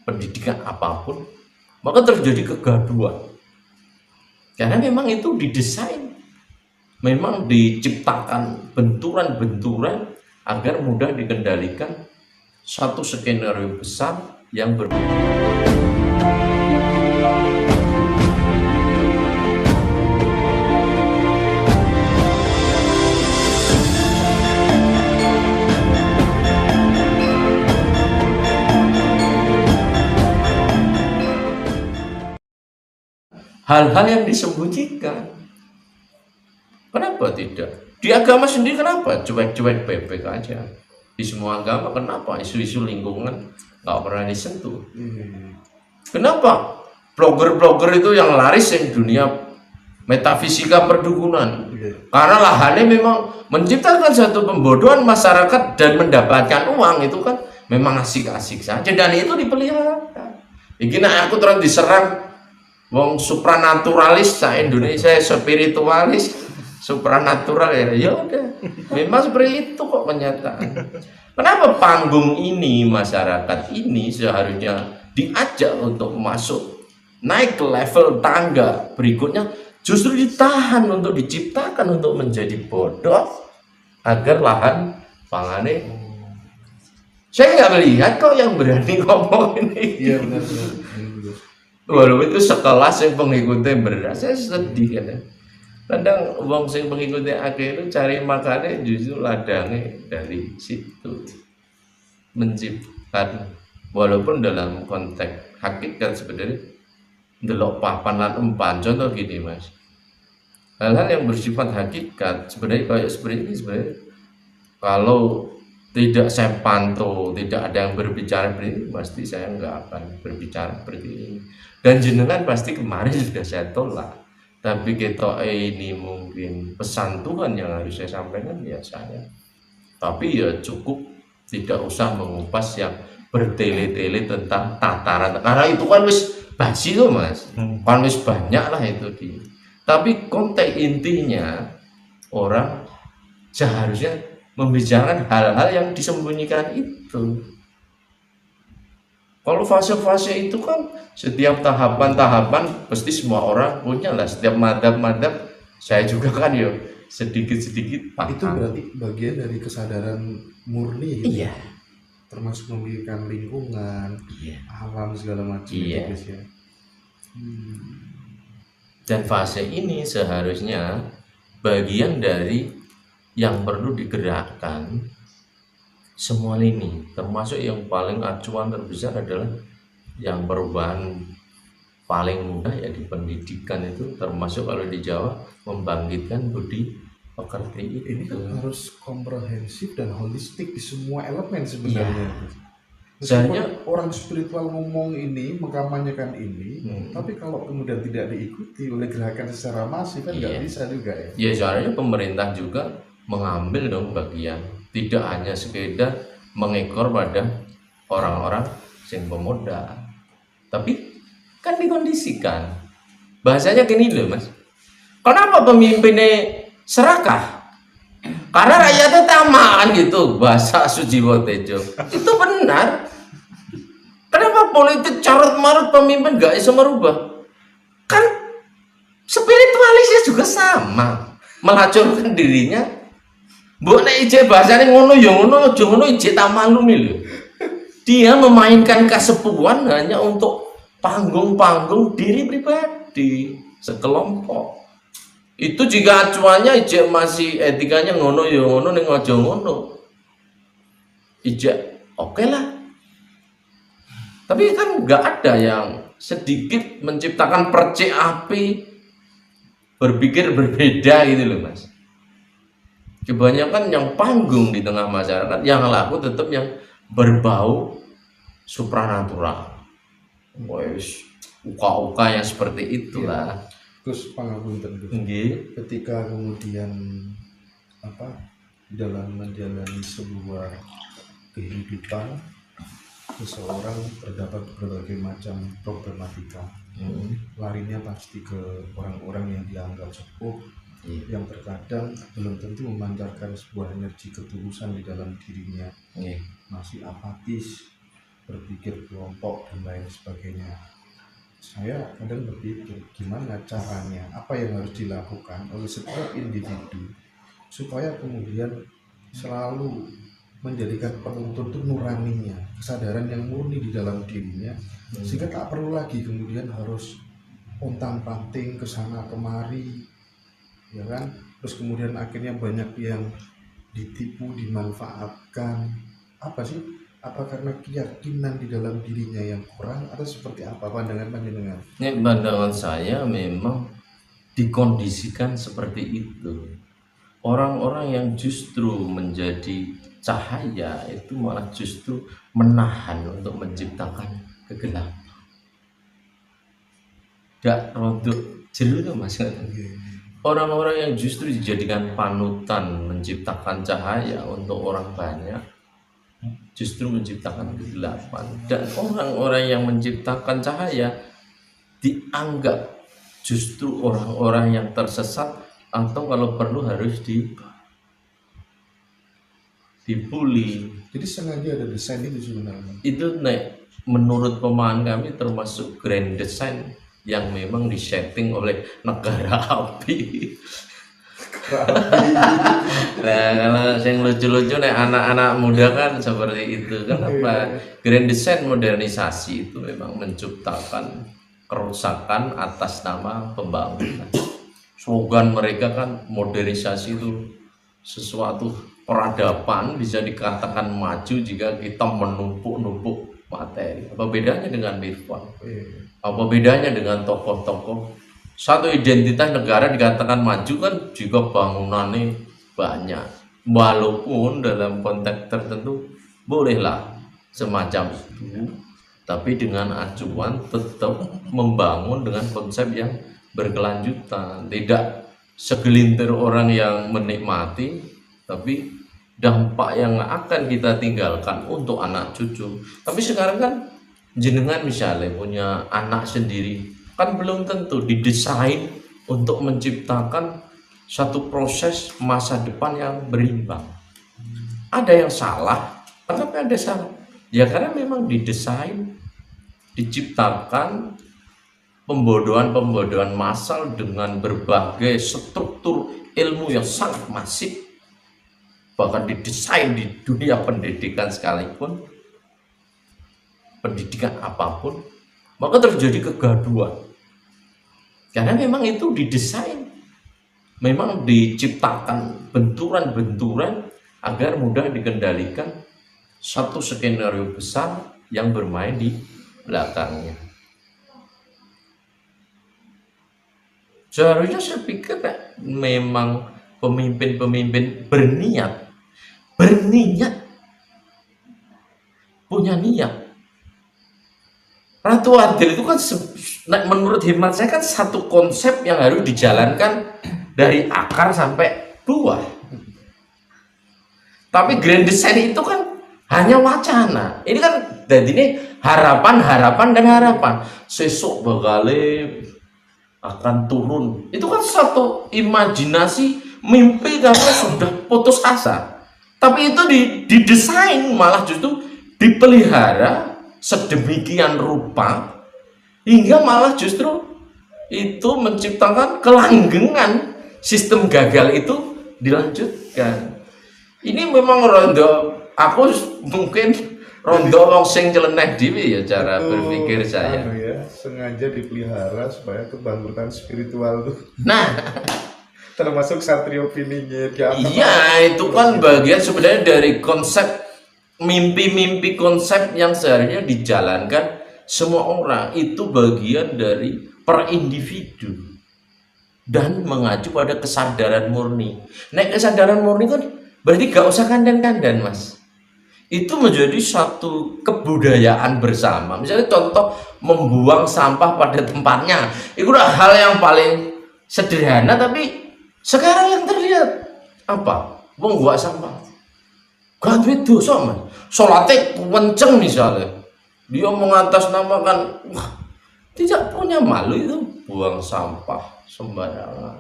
pendidikan apapun, maka terjadi kegaduhan. Karena memang itu didesain, memang diciptakan benturan-benturan agar mudah dikendalikan satu skenario besar yang berbeda. Hal-hal yang disembunyikan. Kenapa tidak? Di agama sendiri kenapa cuek-cuek bebek aja? Di semua agama kenapa isu-isu lingkungan nggak pernah disentuh? Kenapa blogger-blogger itu yang laris yang dunia metafisika perdukunan? Karena lahannya memang menciptakan satu pembodohan masyarakat dan mendapatkan uang itu kan memang asik-asik saja dan itu dipelihara. Ini aku terus diserang wong supranaturalis sa Indonesia, spiritualis, supranatural ya udah. Memang seperti itu kok kenyataan. Kenapa panggung ini masyarakat ini seharusnya diajak untuk masuk naik ke level tangga berikutnya, justru ditahan untuk diciptakan untuk menjadi bodoh agar lahan pangannya. Saya nggak melihat kok yang berani ngomong ini. Iya benar. Walaupun itu sekelas yang pengikutnya berat, saya sedih kan. Kadang wong sing pengikutnya akeh itu cari makannya justru ladangnya dari situ menciptakan, walaupun dalam konteks hakikat sebenarnya ndelok papan lan empan. Contoh gini mas, hal-hal yang bersifat hakikat sebenarnya kayak seperti ini sebenarnya kalau tidak saya pantau, tidak ada yang berbicara seperti ini, pasti saya nggak akan berbicara seperti ini. Dan jenengan pasti kemarin sudah saya tolak. Tapi kita ini mungkin pesan Tuhan yang harus saya sampaikan ya saya. Tapi ya cukup tidak usah mengupas yang bertele-tele tentang tataran. Karena itu kan wis basi tuh mas, kan wis banyak lah itu di. Tapi konteks intinya orang seharusnya membicarakan hal-hal yang disembunyikan itu. Kalau fase-fase itu kan setiap tahapan-tahapan pasti semua orang punya lah. Setiap madhab-madhab saya juga kan ya sedikit-sedikit paham. Itu berarti bagian dari kesadaran murni. Iya. Termasuk memikirkan lingkungan, Iya. alam segala macam. Iya. Itu, ya. Dan fase ini seharusnya bagian dari yang perlu digerakkan semua lini, termasuk yang paling acuan terbesar adalah yang perubahan paling mudah ya di pendidikan itu, termasuk kalau di Jawa membangkitkan budi pekerti Ini itu. kan harus komprehensif dan holistik di semua elemen sebenarnya. Seharusnya orang spiritual ngomong ini, mengkampanyekan ini, tapi kalau kemudian tidak diikuti oleh gerakan secara masif kan nggak bisa juga ya. ya seharusnya pemerintah juga mengambil dong bagian, tidak hanya sekedar mengekor pada orang-orang sing pemodal, tapi kan dikondisikan. Bahasanya gini loh mas, kenapa pemimpinnya serakah? Karena rakyatnya tamaan gitu, bahasa Sujiwo Tejo itu benar. Kenapa politik carut marut pemimpin gak bisa merubah? Kan spiritualisnya juga sama, melacurkan dirinya. Mbok nek ije bahasane ngono ya ngono, aja ngono ije tak maklumi lho. Dia memainkan kesepuhan hanya untuk panggung-panggung diri pribadi, sekelompok. Itu jika acuannya ije masih etikanya ngono ya ngono ning aja ngono. Ije oke lah. Tapi kan nggak ada yang sedikit menciptakan percik api berpikir berbeda gitu loh mas. Kebanyakan yang panggung di tengah masyarakat, yang laku tetap yang berbau supranatural. Wes uka-uka yang seperti itulah. Terus pangapunten ketika kemudian dalam menjalani sebuah kehidupan seseorang terdapat berbagai macam problematika, larinya pasti ke orang-orang yang dianggap sepuh, yang terkadang belum tentu memancarkan sebuah energi ketulusan di dalam dirinya, masih apatis, berpikir kelompok dan lain sebagainya. Saya kadang berpikir gimana caranya, apa yang harus dilakukan oleh setiap individu supaya kemudian selalu menjadikan penuntut itu nuraninya, kesadaran yang murni di dalam dirinya, sehingga tak perlu lagi kemudian harus pontang-panting ke sana kemari, ya kan? Terus kemudian akhirnya banyak yang ditipu, dimanfaatkan. Apa sih? Apa karena keyakinan di dalam dirinya yang kurang atau seperti apa pandangan panjenengan? Ini pandangan saya memang dikondisikan seperti itu. Orang-orang yang justru menjadi cahaya itu malah justru menahan untuk menciptakan kegelapan. Gak rodok jelu tuh mas. Orang-orang yang justru dijadikan panutan menciptakan cahaya untuk orang banyak justru menciptakan kegelapan, dan orang-orang yang menciptakan cahaya dianggap justru orang-orang yang tersesat atau kalau perlu harus dibully. Jadi sengaja ada desain itu sebenarnya. Itu menurut pemahaman kami termasuk grand design yang memang disetting oleh negara api. Nah, kalau yang lucu-lucu nih anak-anak muda kan seperti itu. Kenapa? Grand design modernisasi itu memang menciptakan kerusakan atas nama pembangunan. Slogan mereka kan modernisasi itu sesuatu peradaban, bisa dikatakan maju jika kita menumpuk-numpuk materi. Apa bedanya dengan Mirfan? Apa bedanya dengan tokoh-tokoh? Satu identitas negara dikatakan maju kan juga bangunannya banyak, walaupun dalam konteks tertentu bolehlah semacam itu, tapi dengan acuan tetap membangun dengan konsep yang berkelanjutan, tidak segelintir orang yang menikmati, tapi dampak yang akan kita tinggalkan untuk anak cucu. Tapi sekarang kan jenengan misalnya punya anak sendiri, kan belum tentu didesain untuk menciptakan satu proses masa depan yang berimbang. Ada yang salah, kenapa ada salah? Ya karena memang didesain, diciptakan pembodohan-pembodohan massal dengan berbagai struktur ilmu yang sangat masif, bahkan didesain di dunia pendidikan sekalipun, pendidikan apapun, maka terjadi kegaduhan. Karena memang itu didesain, memang diciptakan benturan-benturan agar mudah dikendalikan satu skenario besar yang bermain di belakangnya. Seharusnya saya pikir memang pemimpin-pemimpin berniat, punya niat. Ratu Adil itu kan menurut hemat saya kan satu konsep yang harus dijalankan dari akar sampai buah. Tapi grand design itu kan hanya wacana. Ini kan jadi ini harapan dan harapan. Sesok bakal akan turun. Itu kan satu imajinasi, mimpi karena sudah putus asa. Tapi itu didesain malah justru dipelihara sedemikian rupa hingga malah justru itu menciptakan kelanggengan, sistem gagal itu dilanjutkan. Ini memang rondo, aku mungkin rondo wong sing nyeleneh dhewe ya cara berpikir saya. Ya, sengaja dipelihara supaya kebangkrutan spiritual tuh. Nah, termasuk Satrio Piningnya. Iya, itu kan bagian sebenarnya dari konsep mimpi-mimpi konsep yang seharusnya dijalankan semua orang, itu bagian dari per individu dan mengacu pada kesadaran murni. Kesadaran murni kan berarti gak usah kandan-kandan mas, itu menjadi satu kebudayaan bersama. Misalnya contoh membuang sampah pada tempatnya, itu udah hal yang paling sederhana, tapi sekarang yang terlihat apa? Membuang sampah gak duit dosa mas, sholatnya kenceng misalnya, dia mengatasnamakan, wah tidak punya malu itu buang sampah sembarangan,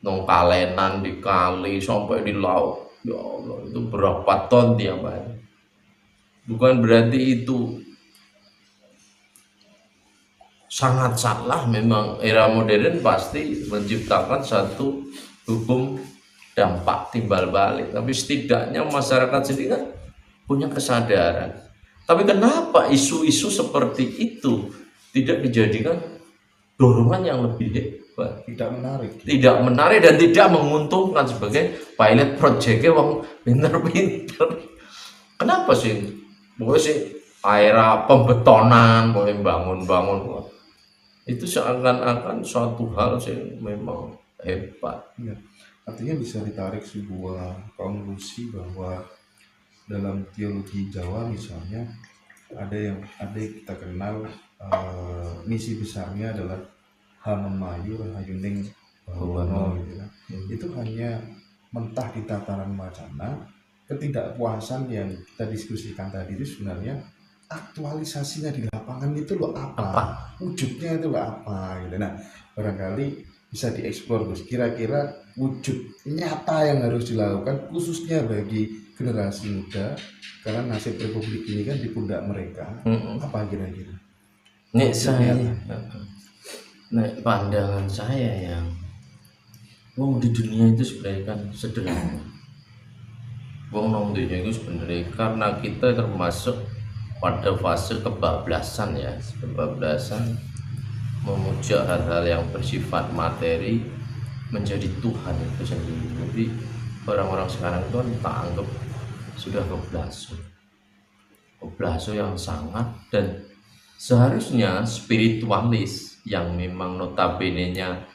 nong kalenan di kali sampai di laut, ya Allah itu berapa ton tiap hari. Bukan berarti itu sangat salah. Memang era modern pasti menciptakan satu hukum dampak timbal balik, tapi setidaknya masyarakat sendiri kan punya kesadaran. Tapi kenapa isu-isu seperti itu tidak dijadikan dorongan yang lebih hebat, tidak menarik dan tidak menguntungkan sebagai pilot projectnya wong pinter-pinter? Kenapa sih? Pokoknya sih era pembetonan, boleh bangun-bangun, itu seakan-akan suatu hal sih memang hebat. Ya, artinya bisa ditarik sebuah konklusi bahwa dalam teologi Jawa misalnya ada yang kita kenal misi besarnya adalah Hamemayu Rahayuning Bawono gitu kan. Itu hanya mentah di tataran wacana. Ketidakpuasan yang kita diskusikan tadi itu sebenarnya aktualisasinya di lapangan itu loh apa? Wujudnya itu loh apa gitu. Nah, barangkali bisa dieksplor Gus. Kira-kira wujud nyata yang harus dilakukan khususnya bagi generasi muda, karena nasib republik ini kan di pundak mereka. Apa kira-kira? Pandangan saya yang di dunia itu sebenarnya kan sederhana. Nong dunia itu sebenarnya karena kita termasuk pada fase kebablasan ya, kebablasan memuja hal-hal yang bersifat materi menjadi Tuhan itu sendiri. Jadi orang-orang sekarang itu kan tak anggap sudah keblaso yang sangat, dan seharusnya spiritualis yang memang notabene-nya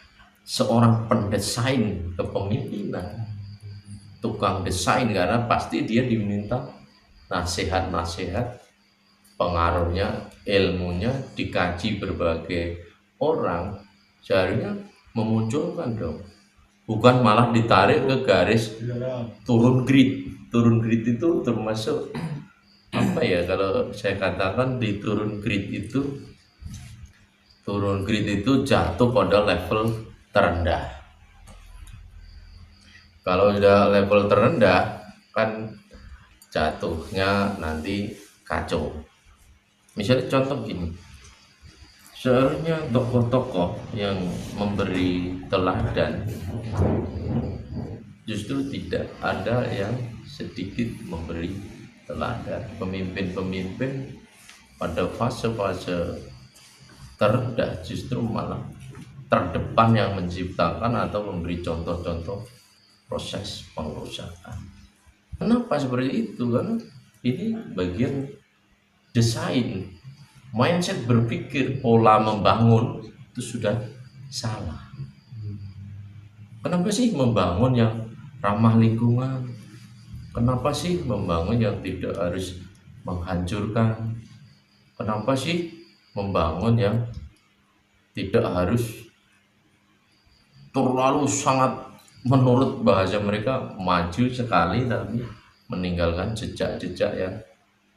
seorang pendesain kepemimpinan, tukang desain, karena pasti dia diminta nasihat-nasihat, pengaruhnya, ilmunya dikaji berbagai orang, seharusnya memunculkan dong, bukan malah ditarik ke garis turun grid. Turun grid itu termasuk apa ya, kalau saya katakan di turun grid itu jatuh pada level terendah. Kalau udah level terendah kan jatuhnya nanti kacau. Misalnya contoh gini, seharusnya tokoh-tokoh yang memberi teladan justru tidak ada yang sedikit memberi teladan. Pemimpin-pemimpin pada fase-fase terendah justru malah terdepan yang menciptakan atau memberi contoh-contoh proses pengerusakan. Kenapa seperti itu? Karena ini bagian desain, mindset berpikir, pola membangun itu sudah salah. Kenapa sih membangun yang ramah lingkungan? Kenapa sih membangun yang tidak harus menghancurkan? Kenapa sih membangun yang tidak harus terlalu sangat, menurut bahasa mereka, maju sekali tapi meninggalkan jejak-jejak yang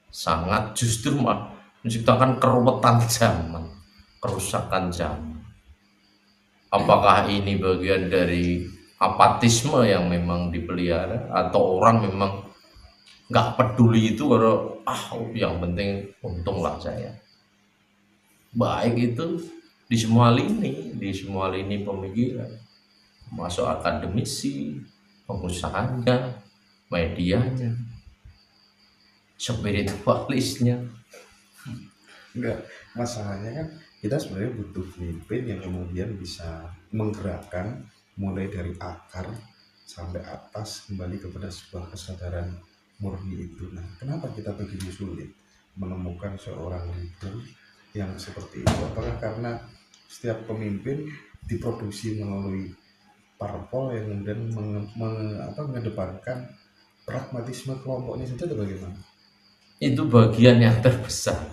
sangat justru menciptakan keruwetan zaman, kerusakan zaman? Apakah ini bagian dari apatisme yang memang dipelihara, atau orang memang nggak peduli itu karena yang penting untung lah saya? Baik itu di semua lini pemikiran, masuk akademisi, pengusahanya, medianya, spiritualisnya. Enggak, masalahnya kan kita sebenarnya butuh pemimpin yang kemudian bisa menggerakkan mulai dari akar sampai atas kembali kepada sebuah kesadaran murni itu. Nah, kenapa kita begitu sulit menemukan seorang leader yang seperti itu? Apakah karena setiap pemimpin diproduksi melalui parpol yang kemudian mengedepankan pragmatisme kelompoknya saja, atau bagaimana? Itu bagian yang terbesar,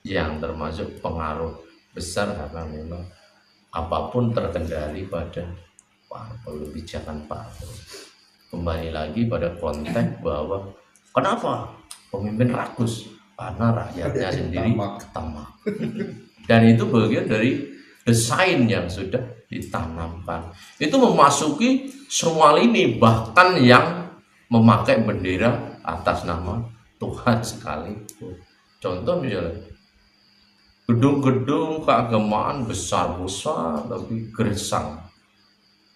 yang termasuk pengaruh besar, karena memang apapun terkendali pada parpol, kebijakan parpol. Kembali lagi pada konteks bahwa kenapa pemimpin rakus? Karena rakyatnya sendiri tamak. Dan itu bagian dari desain yang sudah ditanamkan. Itu memasuki semua lini, bahkan yang memakai bendera atas nama Tuhan sekalipun. Contoh misalnya gedung-gedung keagamaan besar-besar tapi gersang.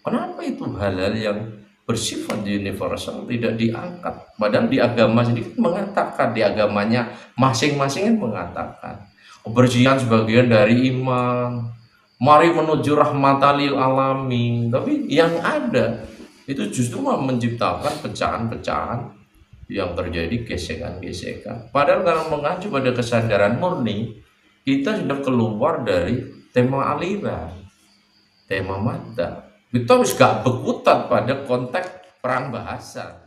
Kenapa itu hal-hal yang bersifat universal tidak diangkat? Padahal di agama sendiri mengatakan, di agamanya masing-masing mengatakan kebersihan sebagian dari iman. Mari menuju rahmatan lil alamin. Tapi yang ada itu justru menciptakan pecahan-pecahan yang terjadi gesekan-gesekan. Padahal kalau mengacu pada kesadaran murni, kita sudah keluar dari tema aliran, tema mata. Kita harus gak berkutat pada konteks perang bahasa.